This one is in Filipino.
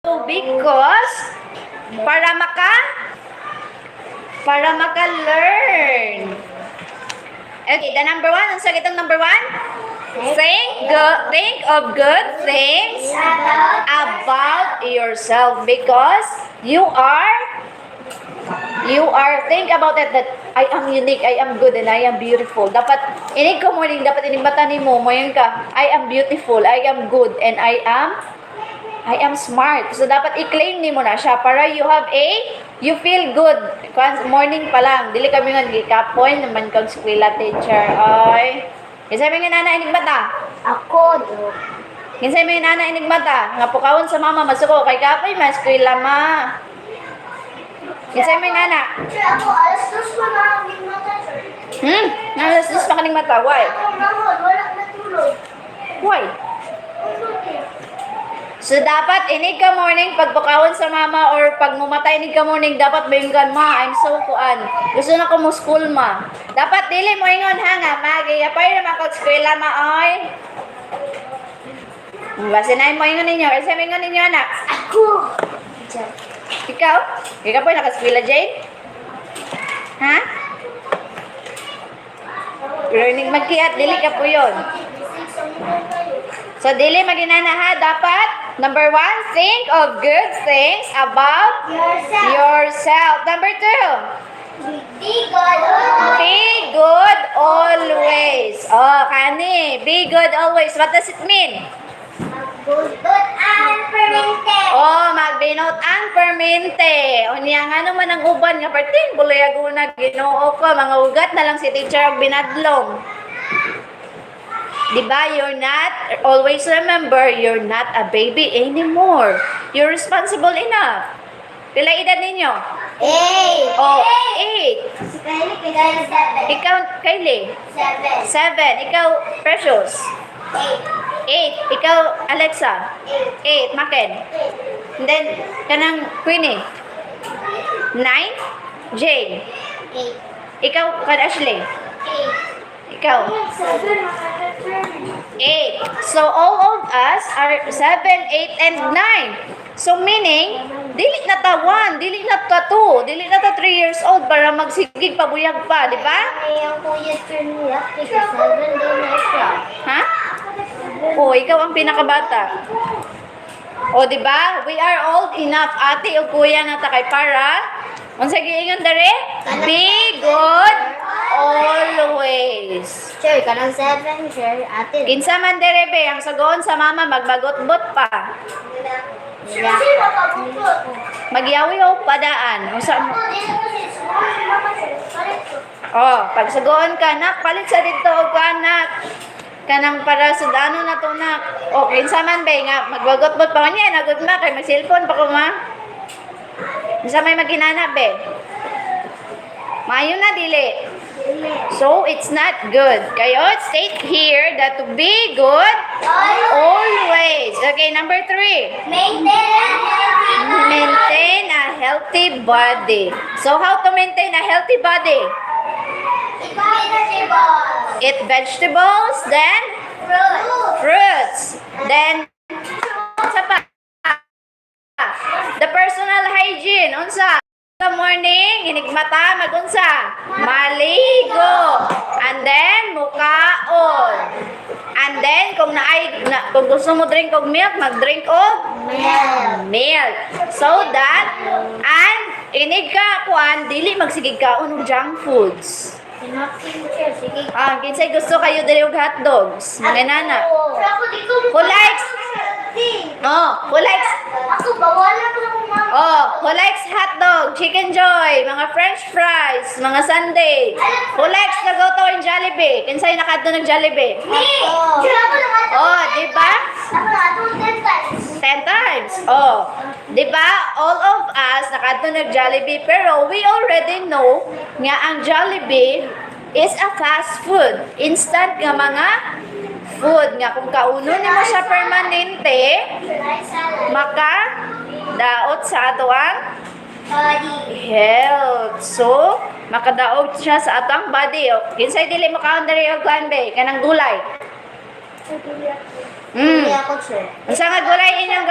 Because para maka-learn. Okay, the number one. Ang sagitang number one? Think of good things about yourself because you are think about it that I am unique, I am good, and I am beautiful. Dapat inig ka morning, dapat inig mata nimo, moyon ka, I am beautiful, I am good, and I am smart. So dapat i-claim nimo na siya para you feel good. Morning pa lang, dili kami nga gikapoy naman kag eskwela teacher. Ay. Kinsa may nana inig mata? Ako do. Kinsa may nana inig mata? Nga pukawon sa mama masuko kay kapoy mas eskwela ma. Kinsa may nana? Sir, ako alas 2 pa na ang mata, sir. Alas 2 pa kaning mata. Why? Ako nahod, wala natulog. Why? So, dapat inig ka morning, pagpukawon sa mama or pag mumatay inig ka morning, dapat bayunggan, ma, I'm so kuan. Gusto na ko mo school, ma. Dapat dili mo ingon ha nga, magiyapay naman ko eskwela, ma, oy. Basta na mo ingon ninyo. Isa mo ingon ninyo, anak. Ako. Ikaw? Ikaw po nakaskwela, Jane? Ha? Learning magkiyat, dili ka po yun. So, dili maginana ha, dapat, number one, think of good things about yourself. Number two, Be good. be good always. Oh, kani, be good always. What does it mean? Good and permanente. Oh, magbinot ang permente. O niya nga naman ang uban nga parting bulayaguna Ginoo ko mga ugat na lang si teacher og binadlong. Diba? You're not, always remember, you're not a baby anymore. You're responsible enough. Pila edad ninyo? 8. Oh, 8. Si Kylie, kaya 7. Ikaw, Kylie? 7. 7. Ikaw, Precious? 8. 8. Ikaw, Alexa? 8. Maken? And then, kanang Queenie? 9? Jane? 8. Ikaw, kan Ashley? 8. Ikaw? 7 makaka-turn. 8. So, all of us are 7, 8, and 9. So, meaning, dili na ta 1, dili na ta 2, dili na ta 3 years old para magsigig pabuyag pa, di ba? Ay, ang kuya turn niya, 7 din na siya. Ha? O, ikaw ang pinakabata. O, di ba? We are old enough, ate o kuya na ta kay para. Unsa giingon dere? Be good always. Sure, kanang 7, sure, ate. Kinsa man dere be, ang sagoon sa mama magbagot-bot pa. Sure, sir, makabukot. Magyawi-yaw padaan. Unsa mo? Ako, dito ko si Sumama, si Mama, sir. Palit ko. Oh, pag sagoon ka nak, palit sa dito og anak. Kanang para sa ano na to nak. O, kinsa man be nga magbagot-bot pa niya, nagud ma kay mag-cellphone pa ko ma. Kinsa may maginana be? Mayo na dili. So, it's not good. Kayo, state here that to be good always. Okay, number 3. Maintain a healthy body. So, how to maintain a healthy body? Eat vegetables, then fruits. Then, unsa pa? The personal hygiene. Unsa? Sa morning, hinigmata, magunsa? Maligo. And then, mukaon. And then, kung kung gusto mo drink og milk, mag-drink og milk. So that, and inig ka, kuan, dili magsigig kaon og junk foods. Kinsay gusto kayo dili og hot dogs? Mga nana. Who likes? Who likes? Ako, bawalan ko lang mga. Who likes hot dog, chicken joy, mga french fries, mga sundae? Who likes to go to in Jollibee? Kinsay nakadto ng Jollibee? Me! Sure, ako lang ato. Di ba? Ako lang ato 10 times. 10 times. Di ba? All of us nakadto ng Jollibee pero we already know nga ang Jollibee is a fast food. Instant nga mga food nga kung kauno nimo siya permanente, maka daot sa ato ang health. So, makadaog siya sa ato ang body. Kinsay dili makaon diri og kuan be kanang gulay. Hindi ako, sir. Unsa nga gulay inyong